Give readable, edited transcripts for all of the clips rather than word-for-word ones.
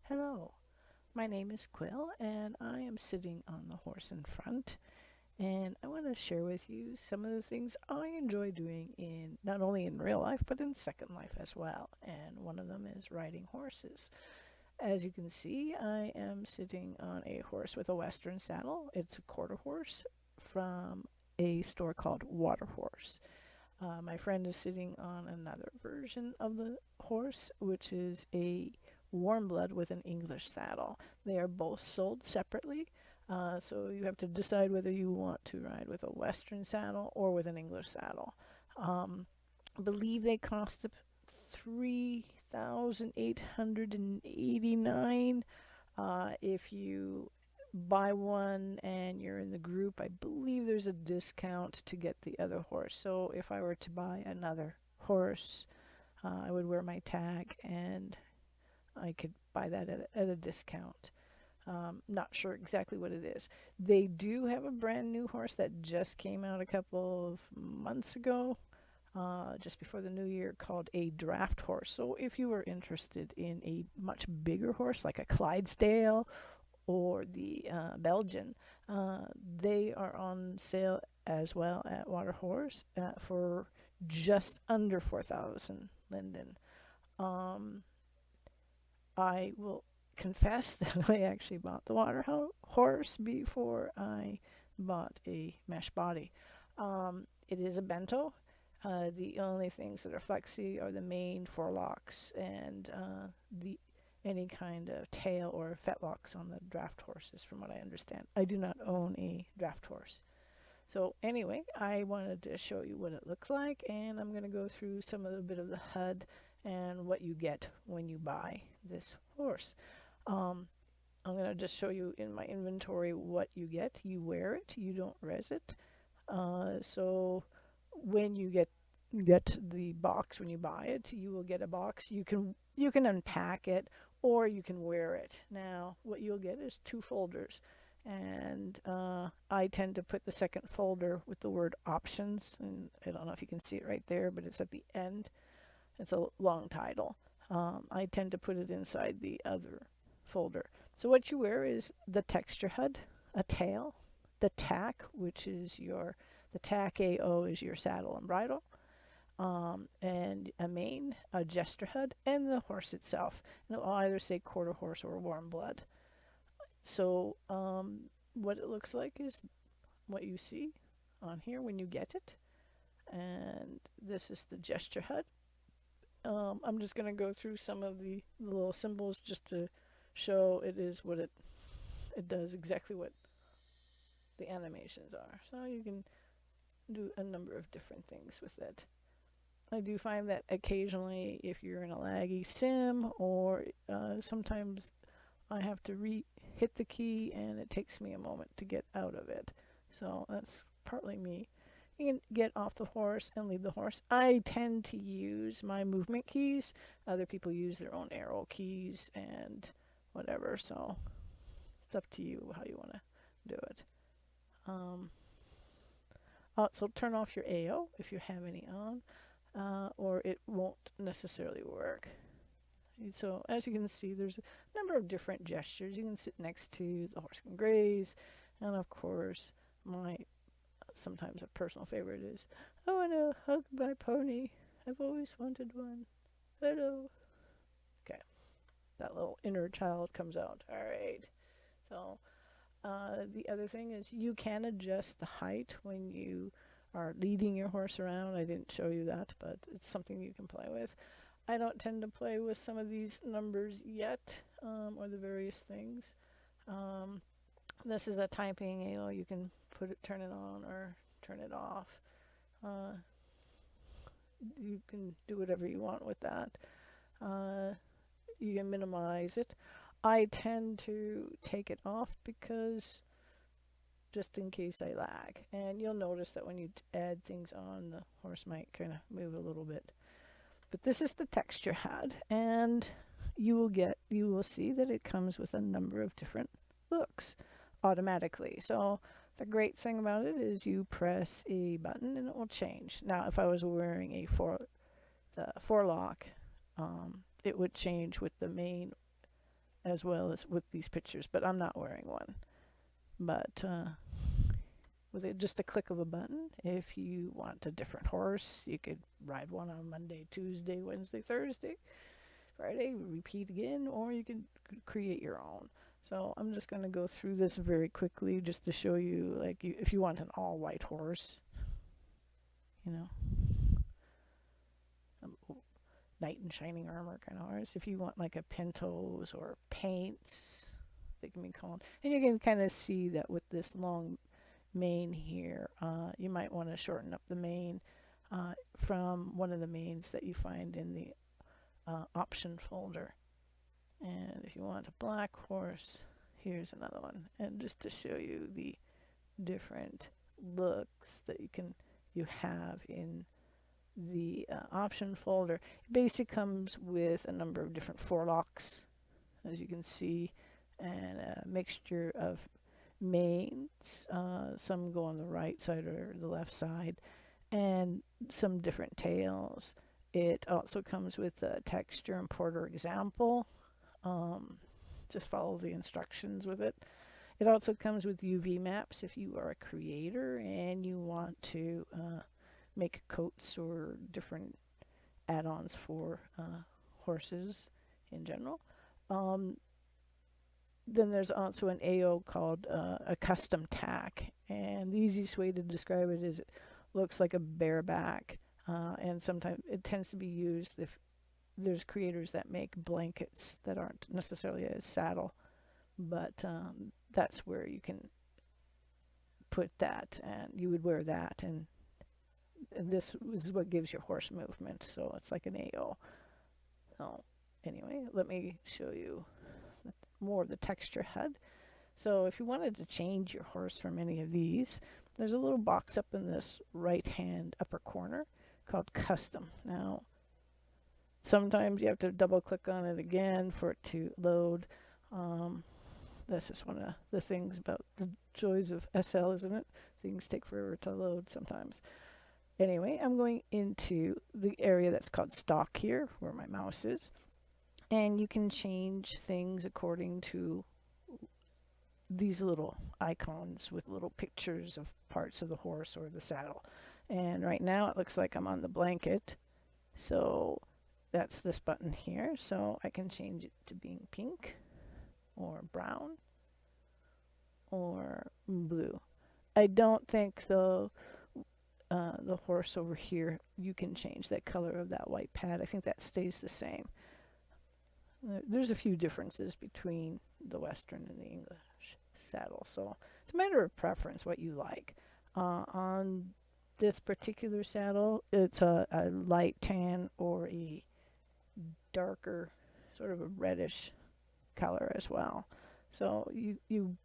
Hello, my name is Quill, and I am sitting on the horse in front. And I want to share with you some of the things I enjoy doing in not only in real life but in second life as well. And one of them is riding horses. As you can see, I am sitting on a horse with a Western saddle. It's a quarter horse from a store called Water Horse. My friend is sitting on another version of the horse, which is a warm blood with an English saddle. They are both sold separately, so you have to decide whether you want to ride with a Western saddle or with an English saddle. I believe they cost 3,889. If you buy one and you're in the group, I believe there's a discount to get the other horse. So if I were to buy another horse, I would wear my tag and I could buy that at a discount. Not sure exactly what it is. They do have a brand new horse that just came out a couple of months ago, just before the new year, called a draft horse. So if you were interested in a much bigger horse like a Clydesdale or the Belgian, uh, they are on sale as well at Water Horse for just under 4,000 Linden. Um, I will confess that I actually bought the horse before I bought a mesh body. It is a Bento. The only things that are flexi are the main forelocks and the any kind of tail or fetlocks on the draft horses, from what I understand. I do not own a draft horse. So anyway, I wanted to show you what it looks like, and I'm going to go through some of the bit of the HUD and what you get when you buy this horse. Um, I'm going to just show you in my inventory what you get. You wear it, you don't res it. So when you get the box when you buy it, you will get a box. You can unpack it or you can wear it. Now, what you'll get is two folders, and I tend to put the second folder with the word options, and I don't know if you can see it right there, but it's at the end. It's a long title. I tend to put it inside the other folder. So what you wear is the texture HUD, a tail, the tack, which is the tack AO is your saddle and bridle, and a mane, a gesture HUD, and the horse itself. And it'll either say quarter horse or warm blood. So what it looks like is what you see on here when you get it. And this is the gesture HUD. I'm just going to go through some of the little symbols just to show it does exactly what the animations are. So you can do a number of different things with it. I do find that occasionally, if you're in a laggy sim, or sometimes I have to hit the key and it takes me a moment to get out of it. So that's partly me. You can get off the horse and leave the horse. I tend to use my movement keys. Other people use their own arrow keys and whatever. So it's up to you how you want to do it. Um, so turn off your AO if you have any on, or it won't necessarily work. So as you can see, there's a number of different gestures. You can sit next to the horse can graze, and of course, my sometimes a personal favorite is, I want to hug my pony. I've always wanted one. Hello. Okay, that little inner child comes out. All right. So the other thing is you can adjust the height when you are leading your horse around. I didn't show you that, but it's something you can play with. I don't tend to play with some of these numbers yet, or the various things. Um, this is a typing, you can turn it on or turn it off. Uh, you can do whatever you want with that. You can minimize it. I tend to take it off because just in case I lag. And you'll notice that when you add things on, the horse might kind of move a little bit. But this is the texture HUD, and you will see that it comes with a number of different looks automatically. So the great thing about it is you press a button and it will change. Now, if I was wearing the forelock, it would change with the mane as well as with these pictures, but I'm not wearing one. But with just a click of a button, if you want a different horse, you could ride one on Monday, Tuesday, Wednesday, Thursday, Friday, repeat again, or you can create your own. So I'm just going to go through this very quickly just to show you, like, if you want an all white horse, you know, knight in shining armor kind of horse. If you want like a pintos or paints, they can be called. And you can kind of see that with this long mane here, you might want to shorten up the mane from one of the manes that you find in the option folder. And if you want a black horse, here's another one. And just to show you the different looks that you have in the option folder, it basically comes with a number of different forelocks, as you can see, and a mixture of manes. Some go on the right side or the left side, and some different tails. It also comes with a texture importer example. Just follow the instructions with it. It also comes with UV maps if you are a creator and you want to make coats or different add-ons for horses in general. Then there's also an AO called a custom tack, and the easiest way to describe it is it looks like a bareback, and sometimes it tends to be used if there's creators that make blankets that aren't necessarily a saddle, but that's where you can put that, and you would wear that, and this is what gives your horse movement, so it's like an AO. So anyway, let me show you more of the texture HUD. So if you wanted to change your horse from any of these, there's a little box up in this right hand upper corner called custom. Now sometimes you have to double click on it again for it to load. That's just one of the things about the joys of SL, isn't it? Things take forever to load sometimes. Anyway, I'm going into the area that's called stock here, where my mouse is. And you can change things according to these little icons with little pictures of parts of the horse or the saddle. And right now it looks like I'm on the blanket. So that's this button here. So I can change it to being pink or brown or blue. I don't think the horse over here, you can change that color of that white pad. I think that stays the same. There's a few differences between the Western and the English saddle, so it's a matter of preference what you like. On this particular saddle, it's a light tan or a darker, sort of a reddish color as well. So you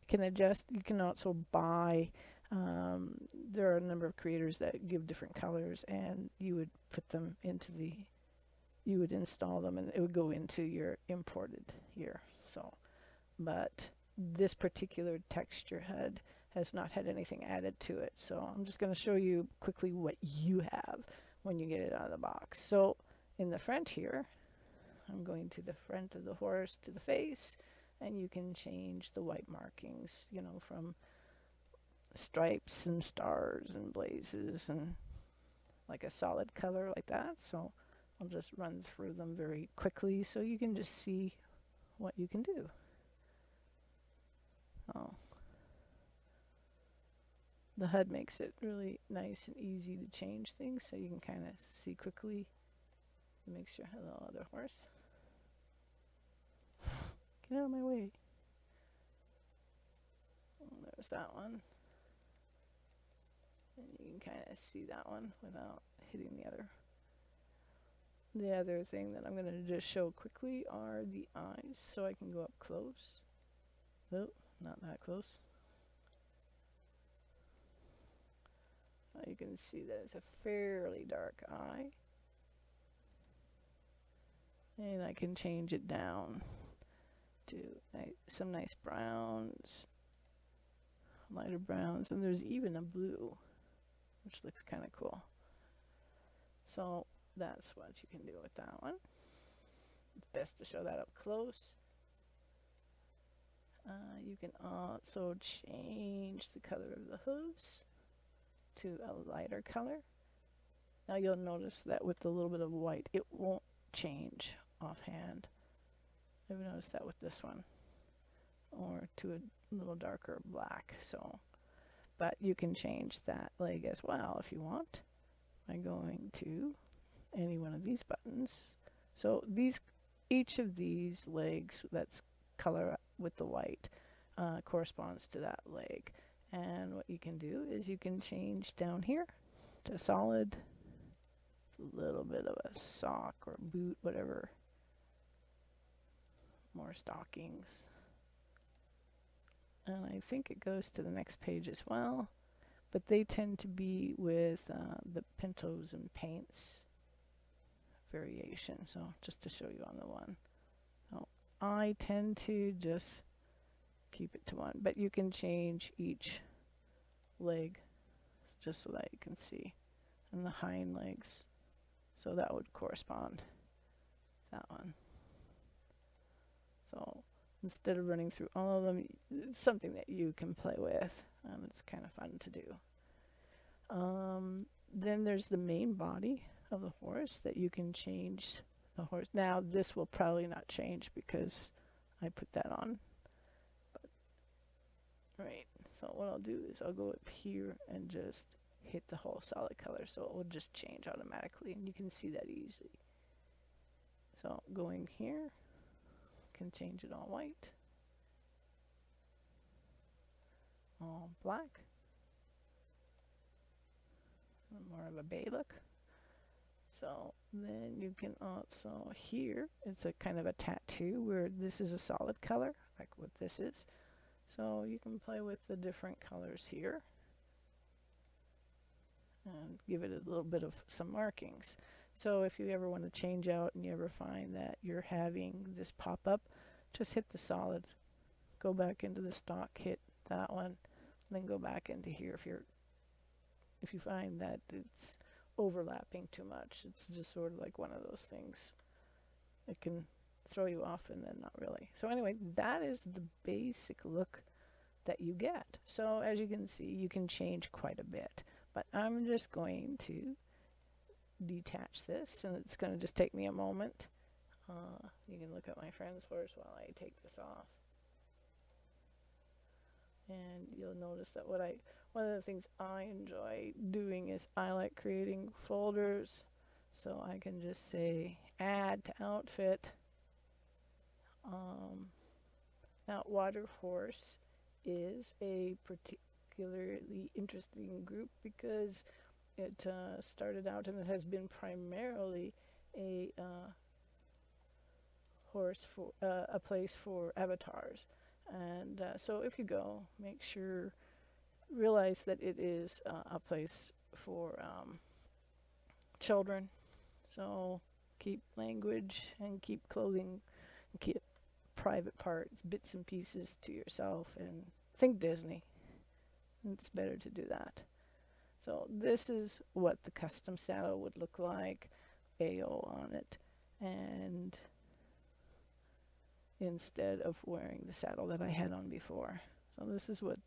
can adjust. You can also buy. There are a number of creators that give different colors, and you would put them into the. You would install them, and it would go into your imported here. So, but this particular texture HUD has not had anything added to it. So I'm just going to show you quickly what you have when you get it out of the box. So in the front here, I'm going to the front of the horse to the face, and you can change the white markings, you know, from stripes and stars and blazes and like a solid color like that. So I'll just run through them very quickly so you can just see what you can do. Oh. The HUD makes it really nice and easy to change things, so you can kind of see quickly. It makes your hello other horse. Get out of my way. Oh, there's that one. And you can kind of see that one without hitting the other. The other thing that I'm going to just show quickly are the eyes, so I can go up close. Oh, not that close. You can see that it's a fairly dark eye. And I can change it down to some nice browns, lighter browns, and there's even a blue, which looks kind of cool. So that's what you can do with that one. It's best to show that up close. You can also change the color of the hooves to a lighter color. Now you'll notice that with a little bit of white, it won't change offhand. I've noticed that with this one, or to a little darker black. So, but you can change that leg as well if you want by going to any one of these buttons. So each of these legs that's color with the white corresponds to that leg. And what you can do is you can change down here to solid, a little bit of a sock or boot, whatever, more stockings. And I think it goes to the next page as well, but they tend to be with the Bentos and paints variation. So just to show you on the one. So I tend to just keep it to one, but you can change each leg just so that you can see, and the hind legs. So that would correspond to that one. So instead of running through all of them, it's something that you can play with, and it's kind of fun to do. Then there's the main body of the horse that you can change the horse. Now this will probably not change because I put that on. But, right, so what I'll do is I'll go up here and just hit the whole solid color, so it will just change automatically, and you can see that easily. So going here, can change it all white, all black, more of a bay look. So then you can also, here it's a kind of a tattoo where this is a solid color like what this is, so you can play with the different colors here and give it a little bit of some markings. So if you ever want to change out and you ever find that you're having this pop up, just hit the solid, go back into the stock, hit that one, then go back into here if you find that it's overlapping too much. It's just sort of like one of those things. It can throw you off and then not really. So anyway, that is the basic look that you get. So as you can see, you can change quite a bit. But I'm just going to detach this, and it's going to just take me a moment. You can look at my friend's horse while I take this off. And you'll notice that one of the things I enjoy doing is I like creating folders. So I can just say add to outfit. Now Water Horse is a particularly interesting group because it started out and it has been primarily a horse for a place for avatars. And so if you go, make sure, realize that it is a place for children. So keep language and keep clothing and keep private parts, bits and pieces to yourself, and think Disney. It's better to do that. So this is what the custom saddle would look like, AO on it, and instead of wearing the saddle that I had on before. So this is what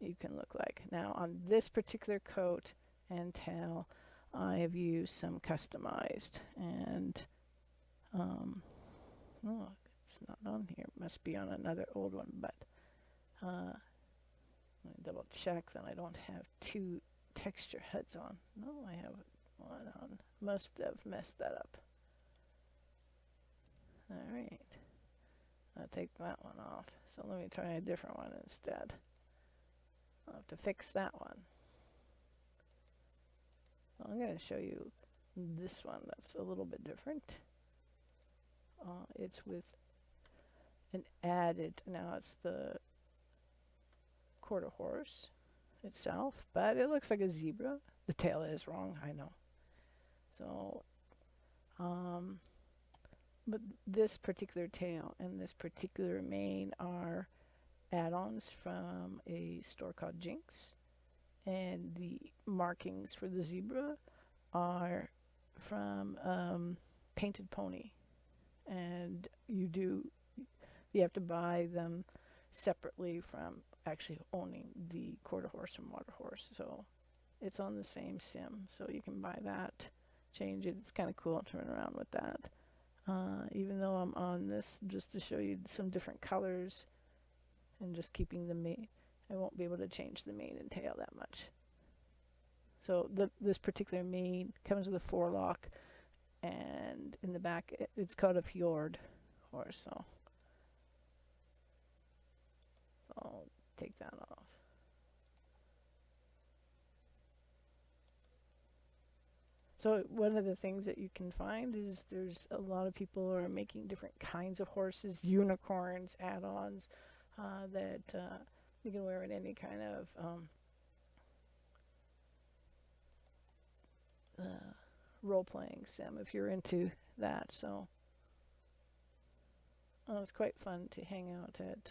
you can look like. Now on this particular coat and tail, I have used some customized, and oh, it's not on here. It must be on another old one, but let me double check that I don't have two texture heads on. No, I have one on. Must have messed that up. All right. I'll take that one off. So let me try a different one instead. I'll have to fix that one. So I'm going to show you this one that's a little bit different. It's with an added, now it's the quarter horse itself, but it looks like a zebra. The tail is wrong, I know. So, but this particular tail and this particular mane are add-ons from a store called Jinx, and the markings for the zebra are from Painted Pony, and you have to buy them separately from actually owning the quarter horse and water horse. So it's on the same sim, so you can buy that, change it. It's kind of cool to run around with that. Even though I'm on this just to show you some different colors and just keeping the mane, I won't be able to change the mane and tail that much. So this particular mane comes with a forelock, and in the back it's called a fjord horse. So I'll take that off. So one of the things that you can find is there's a lot of people are making different kinds of horses, unicorns, add-ons that you can wear in any kind of role-playing sim if you're into that. So it's quite fun to hang out at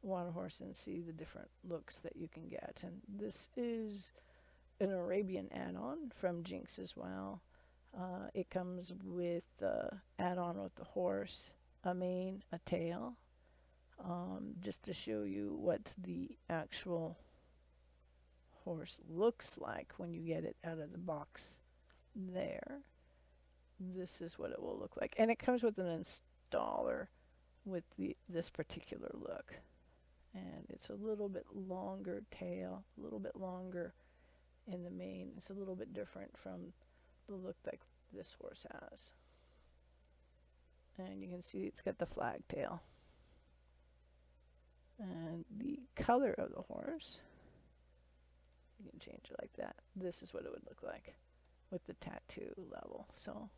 Water Horse and see the different looks that you can get. And this is an Arabian add-on from Jinx as well. It comes with the add-on with the horse, a mane, a tail, just to show you what the actual horse looks like when you get it out of the box there. This is what it will look like. And it comes with an installer with this particular look. And it's a little bit longer tail, a little bit longer in the mane. It's a little bit different from the look that this horse has. And you can see it's got the flag tail. And the color of the horse, you can change it like that. This is what it would look like with the tattoo level. So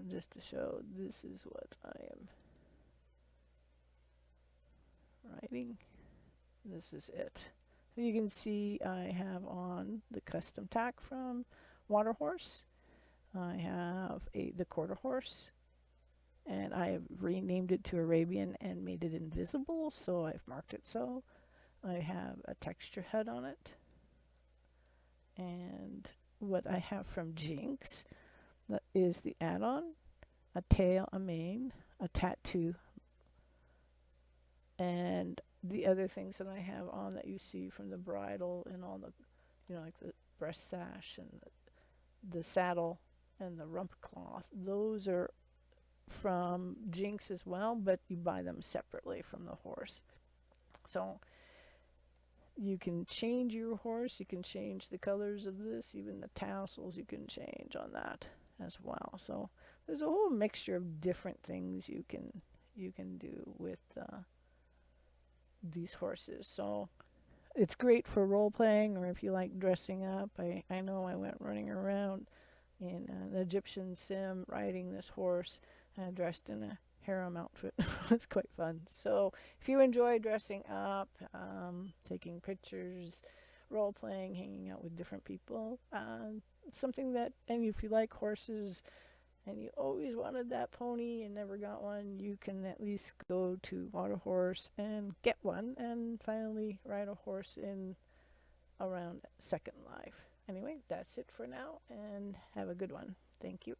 just to show, this is what I am writing. This is it. So you can see I have on the custom tack from Water Horse. I have the quarter horse, and I have renamed it to Arabian and made it invisible, so I've marked it so. I have a texture HUD on it. And what I have from Jinx, that is the add-on, a tail, a mane, a tattoo, and the other things that I have on that you see from the bridle and all the, like the breast sash and the saddle and the rump cloth, those are from Jinx as well, but you buy them separately from the horse. So you can change your horse, you can change the colors of this, even the tassels you can change on that as well. So there's a whole mixture of different things you can do with these horses. So it's great for role playing, or if you like dressing up. I know I went running around in an Egyptian sim riding this horse dressed in a harem outfit. It's quite fun. So if you enjoy dressing up, taking pictures, role playing, hanging out with different people, it's something that, and if you like horses and you always wanted that pony and never got one, you can at least go to Water Horse and get one and finally ride a horse in around Second Life. Anyway, that's it for now, and have a good one. Thank you.